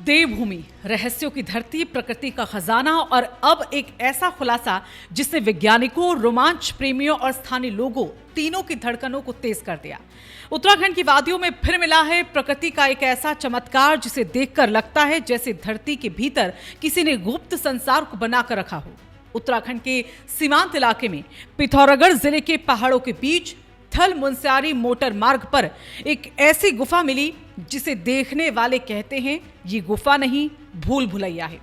देवभूमि, रहस्यों की धरती, प्रकृति का खजाना और अब एक ऐसा खुलासा जिसने वैज्ञानिकों, रोमांच प्रेमियों और स्थानीय लोगों तीनों की धड़कनों को तेज कर दिया। उत्तराखंड की वादियों में फिर मिला है प्रकृति का एक ऐसा चमत्कार जिसे देखकर लगता है जैसे धरती के भीतर किसी ने गुप्त संसार को बनाकर रखा हो। उत्तराखंड के सीमांत इलाके में पिथौरागढ़ जिले के पहाड़ों के बीच थल मुनस्यारी मोटर मार्ग पर एक ऐसी गुफा मिली जिसे देखने वाले कहते हैं ये गुफा नहीं, भूल भुलैया है।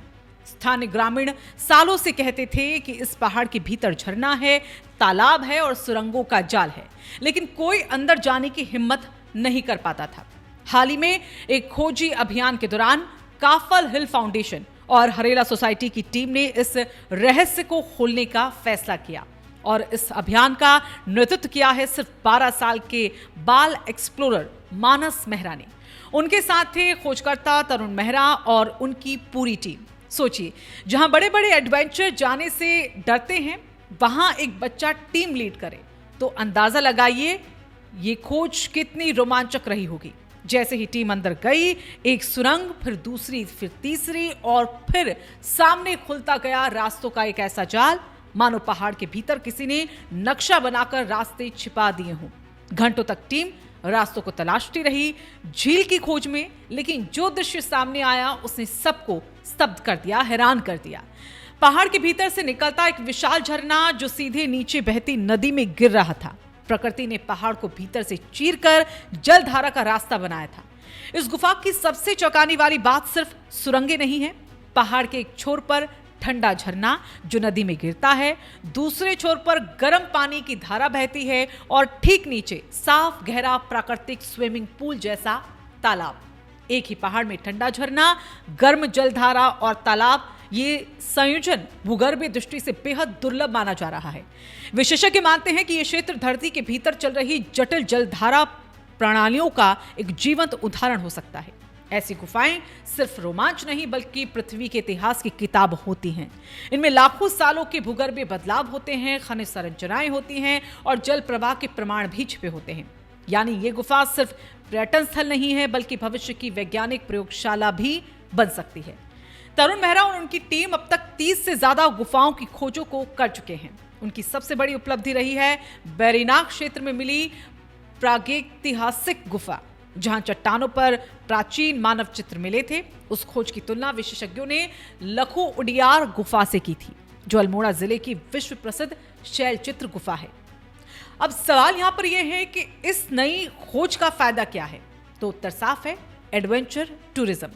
स्थानीय ग्रामीण सालों से कहते थे कि इस पहाड़ के भीतर झरना है, तालाब है और सुरंगों का जाल है, लेकिन कोई अंदर जाने की हिम्मत नहीं कर पाता था। हाल ही में एक खोजी अभियान के दौरान काफल हिल फाउंडेशन और हरेला सोसाइटी की टीम ने इस रहस्य को खोलने का फैसला किया और इस अभियान का नेतृत्व किया है सिर्फ 12 साल के बाल एक्सप्लोरर मानस मेहरा ने। उनके साथ थे खोजकर्ता तरुण मेहरा और उनकी पूरी टीम। सोचिए, जहां बड़े बड़े एडवेंचर जाने से डरते हैं, वहां एक बच्चा टीम लीड करे तो अंदाजा लगाइए ये खोज कितनी रोमांचक रही होगी। जैसे ही टीम अंदर गई, एक सुरंग, फिर दूसरी, फिर तीसरी और फिर सामने खुलता गया रास्तों का एक ऐसा जाल मानो पहाड़ के भीतर किसी ने नक्शा बनाकर रास्ते छिपा दिए हों। घंटों तक टीम रास्तों को तलाशती रही झील की खोज में, लेकिन जो दृश्य सामने आया उसने सबको स्तब्ध कर दिया, हैरान कर दिया। पहाड़ के भीतर से निकलता एक विशाल झरना जो सीधे नीचे बहती नदी में गिर रहा था। प्रकृति ने पहाड़ को भीतर से चीरकर जलधारा का रास्ता बनाया था। इस गुफा की सबसे चौंकाने वाली बात सिर्फ सुरंगें नहीं है। पहाड़ के एक छोर पर ठंडा झरना जो नदी में गिरता है, दूसरे छोर पर गर्म पानी की धारा बहती है और ठीक नीचे साफ गहरा प्राकृतिक स्विमिंग पूल जैसा तालाब। एक ही पहाड़ में ठंडा झरना, गर्म जलधारा और तालाब, ये संयोजन भूगर्भीय दृष्टि से बेहद दुर्लभ माना जा रहा है। विशेषज्ञ मानते हैं कि यह क्षेत्र धरती के भीतर चल रही जटिल जलधारा प्रणालियों का एक जीवंत उदाहरण हो सकता है। ऐसी गुफाएं सिर्फ रोमांच नहीं बल्कि पृथ्वी के इतिहास की किताब होती हैं। इनमें लाखों सालों के भूगर्भीय बदलाव होते हैं, खनिज संरचनाएं होती हैं और जल प्रवाह के प्रमाण भी छिपे होते हैं। यानी ये गुफा सिर्फ पर्यटन स्थल नहीं है बल्कि भविष्य की वैज्ञानिक प्रयोगशाला भी बन सकती है। तरुण मेहरा और उनकी टीम अब तक 30 से ज्यादा गुफाओं की खोजों को कर चुके हैं। उनकी सबसे बड़ी उपलब्धि रही है बैरीनाग क्षेत्र में मिली प्रागैतिहासिक गुफा, जहां चट्टानों पर प्राचीन मानव चित्र मिले थे। उस खोज की तुलना विशेषज्ञों ने लखो उडियार गुफा से की थी, जो अल्मोड़ा जिले की विश्व प्रसिद्ध शैल चित्र गुफा है। अब सवाल यहां पर यह है कि इस नई खोज का फायदा क्या है? तो उत्तर साफ है, एडवेंचर टूरिज्म।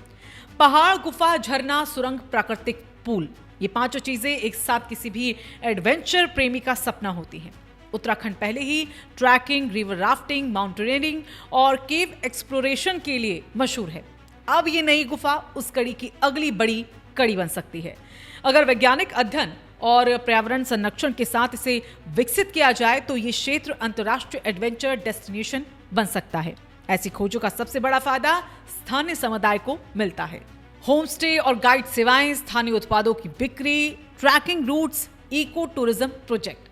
पहाड़, गुफा, झरना, सुरंग, प्राकृतिक पूल, ये पांचों चीजें एक साथ किसी भी एडवेंचर प्रेमी का सपना होती हैं। उत्तराखंड पहले ही ट्रैकिंग, रिवर राफ्टिंग, माउंटेनियरिंग और केव एक्सप्लोरेशन के लिए मशहूर है। अब ये नई गुफा उस कड़ी की अगली बड़ी कड़ी बन सकती है। अगर वैज्ञानिक अध्ययन और पर्यावरण संरक्षण के साथ इसे विकसित किया जाए तो ये क्षेत्र अंतर्राष्ट्रीय एडवेंचर डेस्टिनेशन बन सकता है। ऐसी खोजों का सबसे बड़ा फायदा स्थानीय समुदाय को मिलता है। होम स्टे और गाइड सेवाएं, स्थानीय उत्पादों की बिक्री, tracking routes, eco tourism project,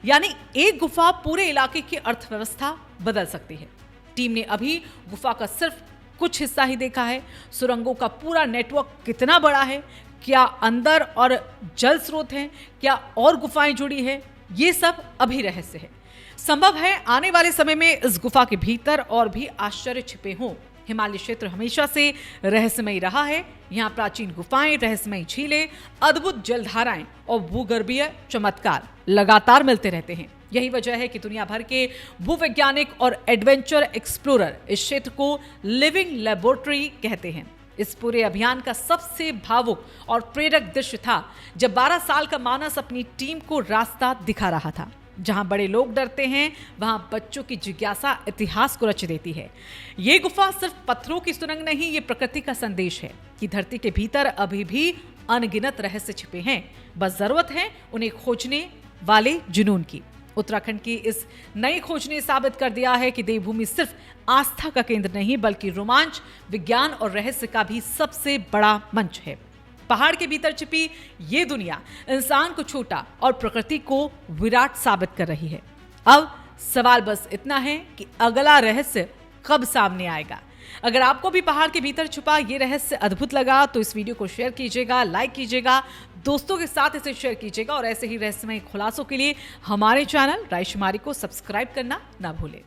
यानी एक गुफा पूरे इलाके की अर्थव्यवस्था बदल सकती है। टीम ने अभी गुफा का सिर्फ कुछ हिस्सा ही देखा है। सुरंगों का पूरा नेटवर्क कितना बड़ा है, क्या अंदर और जल स्रोत हैं, क्या और गुफाएं जुड़ी है, ये सब अभी रहस्य है। संभव है आने वाले समय में इस गुफा के भीतर और भी आश्चर्य छिपे हों। हिमालय क्षेत्र हमेशा से रहस्यमयी रहा है। यहाँ प्राचीन गुफाएं, रहस्यमयी झीलें, अद्भुत जलधाराएं और भूगर्भीय चमत्कार लगातार मिलते रहते हैं। यही वजह है कि दुनिया भर के भूवैज्ञानिक और एडवेंचर एक्सप्लोरर इस क्षेत्र को लिविंग लेबोरेटरी कहते हैं। इस पूरे अभियान का सबसे भावुक और प्रेरक दृश्य था जब 12 साल का मानस अपनी टीम को रास्ता दिखा रहा था। जहां बड़े लोग डरते हैं, वहां बच्चों की जिज्ञासा इतिहास को रच देती है। ये गुफा सिर्फ पत्थरों की सुरंग नहीं, ये प्रकृति का संदेश है कि धरती के भीतर अभी भी अनगिनत रहस्य छिपे हैं। बस जरूरत है उन्हें खोजने वाले जुनून की। उत्तराखंड की इस नई खोज ने साबित कर दिया है कि देवभूमि सिर्फ आस्था का केंद्र नहीं बल्कि रोमांच, विज्ञान और रहस्य का भी सबसे बड़ा मंच है। पहाड़ के भीतर छिपी ये दुनिया इंसान को छोटा और प्रकृति को विराट साबित कर रही है। अब सवाल बस इतना है कि अगला रहस्य कब सामने आएगा। अगर आपको भी पहाड़ के भीतर छुपा ये रहस्य अद्भुत लगा तो इस वीडियो को शेयर कीजिएगा, लाइक कीजिएगा, दोस्तों के साथ इसे शेयर कीजिएगा और ऐसे ही रहस्यमय खुलासों के लिए हमारे चैनल रायशुमारी को सब्सक्राइब करना ना भूलें।